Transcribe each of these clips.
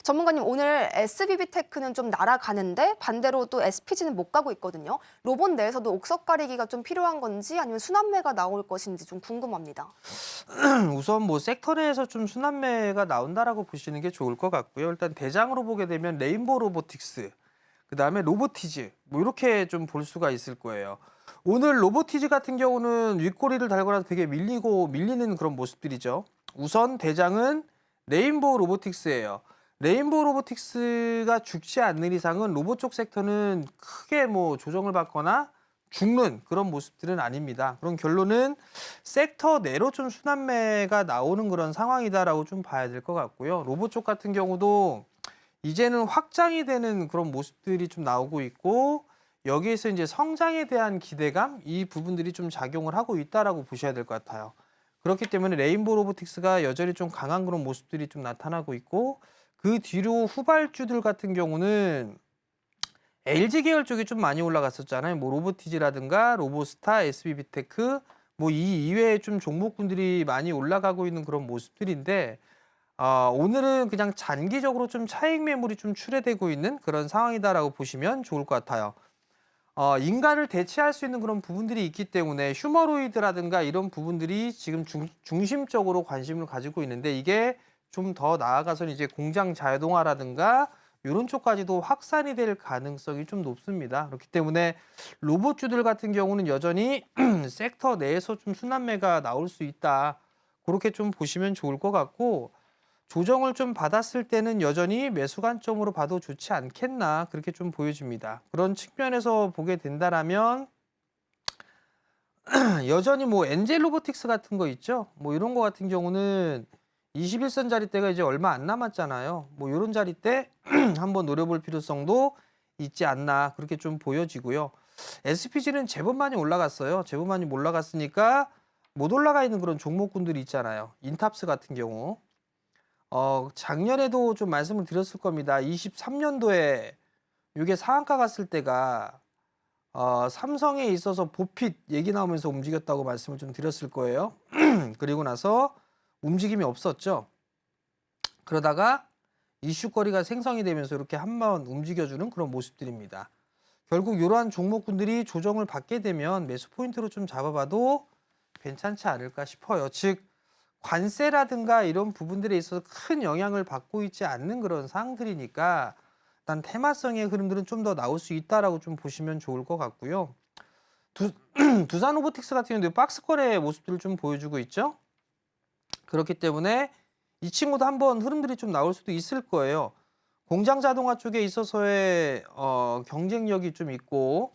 전문가님, 오늘 SBB테크는 좀 날아가는데 반대로 또 SPG는 못 가고 있거든요. 로봇 내에서도 옥석 가리기가 좀 필요한 건지 아니면 순환매가 나올 것인지 좀 궁금합니다. 우선 뭐 섹터 내에서 좀 순환매가 나온다라고 보시는 게 좋을 것 같고요. 일단 대장으로 보게 되면 레인보우 로보틱스, 그다음에 로보티즈 뭐 이렇게 좀 볼 수가 있을 거예요. 오늘 로보티즈 같은 경우는 윗꼬리를 달거나 되게 밀리는 그런 모습들이죠. 우선 대장은 레인보우 로보틱스예요. 레인보우 로보틱스가 죽지 않는 이상은 로봇 쪽 섹터는 크게 뭐 조정을 받거나 죽는 그런 모습들은 아닙니다. 그런 결론은 섹터 내로 좀 순환매가 나오는 그런 상황이다라고 좀 봐야 될 것 같고요. 로봇 쪽 같은 경우도 이제는 확장이 되는 그런 모습들이 좀 나오고 있고, 여기에서 이제 성장에 대한 기대감, 이 부분들이 좀 작용을 하고 있다라고 보셔야 될 것 같아요. 그렇기 때문에 레인보우 로보틱스가 여전히 좀 강한 그런 모습들이 좀 나타나고 있고, 그 뒤로 후발주들 같은 경우는 LG 계열 쪽이 좀 많이 올라갔었잖아요. 뭐 로보티지라든가 로보스타, SBB테크 뭐 이 이외에 좀 종목군들이 많이 올라가고 있는 그런 모습들인데, 오늘은 그냥 단기적으로 좀 차익 매물이 좀 출회되고 있는 그런 상황이다라고 보시면 좋을 것 같아요. 인간을 대체할 수 있는 그런 부분들이 있기 때문에 휴머노이드라든가 이런 부분들이 지금 중심적으로 관심을 가지고 있는데, 이게 좀 더 나아가서는 이제 공장 자동화라든가 요런 쪽까지도 확산이 될 가능성이 좀 높습니다. 그렇기 때문에 로봇주들 같은 경우는 여전히 섹터 내에서 좀 순환매가 나올 수 있다. 그렇게 좀 보시면 좋을 것 같고, 조정을 좀 받았을 때는 여전히 매수 관점으로 봐도 좋지 않겠나, 그렇게 좀 보여집니다. 그런 측면에서 보게 된다라면 여전히 뭐 엔젤 로보틱스 같은 거 있죠? 뭐 이런 거 같은 경우는 21선 자리대가 이제 얼마 안 남았잖아요. 뭐 이런 자리대 한번 노려볼 필요성도 있지 않나, 그렇게 좀 보여지고요. SPG는 제법 많이 올라갔어요. 제법 많이 올라갔으니까 못 올라가 있는 그런 종목군들이 있잖아요. 인탑스 같은 경우. 작년에도 좀 말씀을 드렸을 겁니다. 23년도에 이게 상한가 갔을 때가 삼성에 있어서 보핏 얘기 나오면서 움직였다고 말씀을 좀 드렸을 거예요. 그리고 나서 움직임이 없었죠. 그러다가 이슈거리가 생성이 되면서 이렇게 한번 움직여주는 그런 모습들입니다. 결국 이러한 종목군들이 조정을 받게 되면 매수 포인트로 좀 잡아봐도 괜찮지 않을까 싶어요. 즉 관세라든가 이런 부분들에 있어서 큰 영향을 받고 있지 않는 그런 사항들이니까 난 테마성의 흐름들은 좀 더 나올 수 있다라고 좀 보시면 좋을 것 같고요. 두산 로보틱스 같은 경우도 박스권의 모습들을 좀 보여주고 있죠. 그렇기 때문에 이 친구도 한번 흐름들이 좀 나올 수도 있을 거예요. 공장 자동화 쪽에 있어서의 경쟁력이 좀 있고,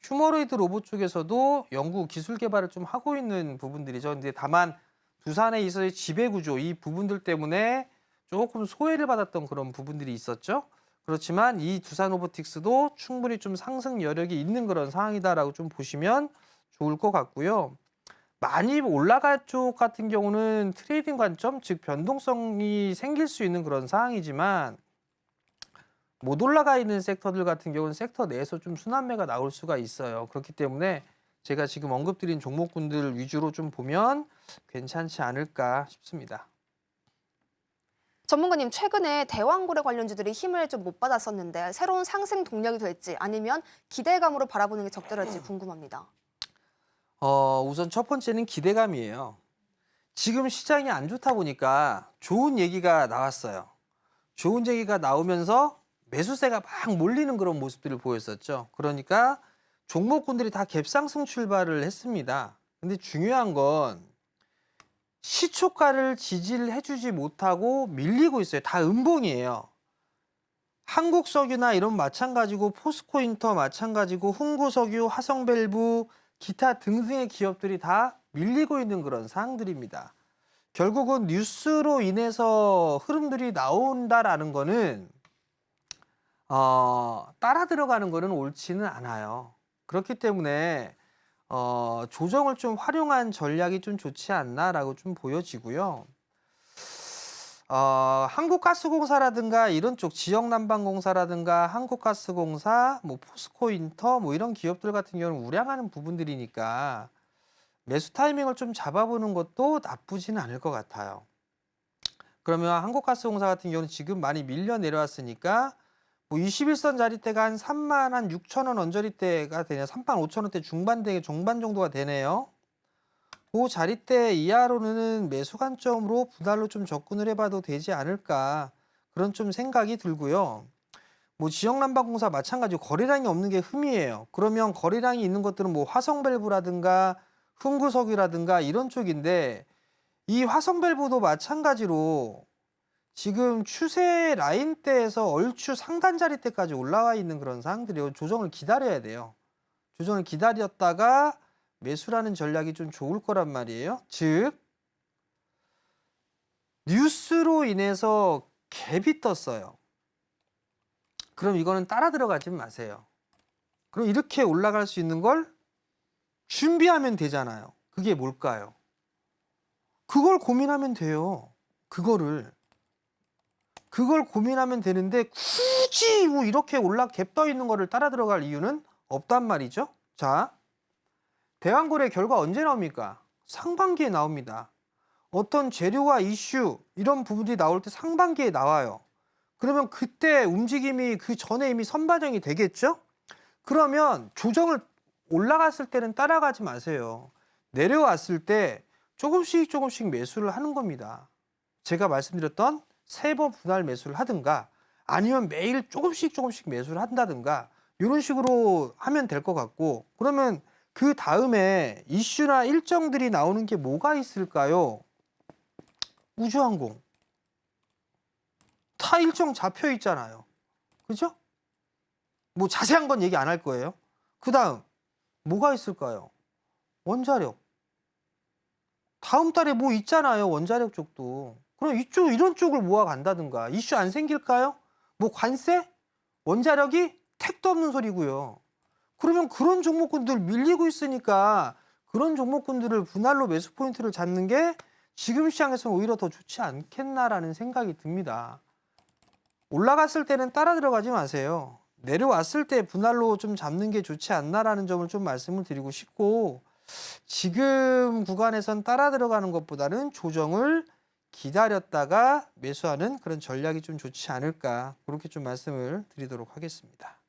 휴머노이드 로봇 쪽에서도 연구 기술 개발을 좀 하고 있는 부분들이죠. 근데 다만 두산에 있어서의 지배 구조, 이 부분들 때문에 조금 소외를 받았던 그런 부분들이 있었죠. 그렇지만 이 두산 로보틱스도 충분히 좀 상승 여력이 있는 그런 상황이다라고 좀 보시면 좋을 것 같고요. 많이 올라갈 쪽 같은 경우는 트레이딩 관점, 즉 변동성이 생길 수 있는 그런 상황이지만, 못 올라가 있는 섹터들 같은 경우는 섹터 내에서 좀 순환매가 나올 수가 있어요. 그렇기 때문에 제가 지금 언급드린 종목군들 위주로 좀 보면 괜찮지 않을까 싶습니다. 전문가님, 최근에 대왕고래 관련주들이 힘을 좀 못 받았었는데 새로운 상승 동력이 될지 아니면 기대감으로 바라보는 게 적절할지 궁금합니다. 우선 첫 번째는 기대감이에요. 지금 시장이 안 좋다 보니까 좋은 얘기가 나왔어요. 좋은 얘기가 나오면서 매수세가 막 몰리는 그런 모습들을 보였었죠. 그러니까 종목군들이 다 갭상승 출발을 했습니다. 근데 중요한 건 시초가를 지지를 해주지 못하고 밀리고 있어요. 다 음봉이에요. 한국석유나 이런 마찬가지고, 포스코인터 마찬가지고, 흥구석유, 화성밸브, 기타 등등의 기업들이 다 밀리고 있는 그런 상황들입니다. 결국은 뉴스로 인해서 흐름들이 나온다라는 거는 따라 들어가는 거는 옳지는 않아요. 그렇기 때문에 조정을 좀 활용한 전략이 좀 좋지 않나라고 좀 보여지고요. 한국가스공사라든가 이런 쪽 지역난방공사라든가 한국가스공사, 뭐 포스코인터 뭐 이런 기업들 같은 경우는 우량하는 부분들이니까 매수 타이밍을 좀 잡아보는 것도 나쁘지는 않을 것 같아요. 그러면 한국가스공사 같은 경우는 지금 많이 밀려 내려왔으니까 뭐 21선 자리대가 한 3만 한 6천 원 언저리대가 되냐, 3만 5천 원대 중반 정도가 되네요. 그 자리대 이하로는 매수 관점으로 분할로 좀 접근을 해봐도 되지 않을까, 그런 좀 생각이 들고요. 뭐 지역난방공사 마찬가지로 거래량이 없는 게 흠이에요. 그러면 거래량이 있는 것들은 뭐 화성밸브라든가 흥구석유라든가 이런 쪽인데, 이 화성밸브도 마찬가지로 지금 추세 라인대에서 얼추 상단 자리대까지 올라와 있는 그런 상황들이요. 조정을 기다려야 돼요. 조정을 기다렸다가 매수라는 전략이 좀 좋을 거란 말이에요. 즉 뉴스로 인해서 갭이 떴어요. 그럼 이거는 따라 들어가지 마세요. 그럼 이렇게 올라갈 수 있는 걸 준비하면 되잖아요. 그게 뭘까요? 그걸 고민하면 돼요. 그걸 고민하면 되는데 굳이 뭐 이렇게 갭 떠 있는 거를 따라 들어갈 이유는 없단 말이죠. 자, 대왕거래 결과 언제 나옵니까? 상반기에 나옵니다. 어떤 재료와 이슈 이런 부분들이 나올 때 상반기에 나와요. 그러면 그때 움직임이 그 전에 이미 선반영이 되겠죠? 그러면 조정을 올라갔을 때는 따라가지 마세요. 내려왔을 때 조금씩 매수를 하는 겁니다. 제가 말씀드렸던 세번 분할 매수를 하든가 아니면 매일 조금씩 매수를 한다든가 이런 식으로 하면 될 것 같고, 그러면 그 다음에 이슈나 일정들이 나오는 게 뭐가 있을까요? 우주항공 다 일정 잡혀 있잖아요. 그죠? 뭐 자세한 건 얘기 안 할 거예요. 그 다음 뭐가 있을까요? 원자력 다음 달에 뭐 있잖아요. 원자력 쪽도. 그럼 이쪽 이런 쪽을 모아 간다든가. 이슈 안 생길까요? 뭐 관세? 원자력이 택도 없는 소리고요. 그러면 그런 종목군들 밀리고 있으니까 그런 종목군들을 분할로 매수 포인트를 잡는 게 지금 시장에서는 오히려 더 좋지 않겠나라는 생각이 듭니다. 올라갔을 때는 따라 들어가지 마세요. 내려왔을 때 분할로 좀 잡는 게 좋지 않나라는 점을 좀 말씀을 드리고 싶고, 지금 구간에선 따라 들어가는 것보다는 조정을 기다렸다가 매수하는 그런 전략이 좀 좋지 않을까, 그렇게 좀 말씀을 드리도록 하겠습니다.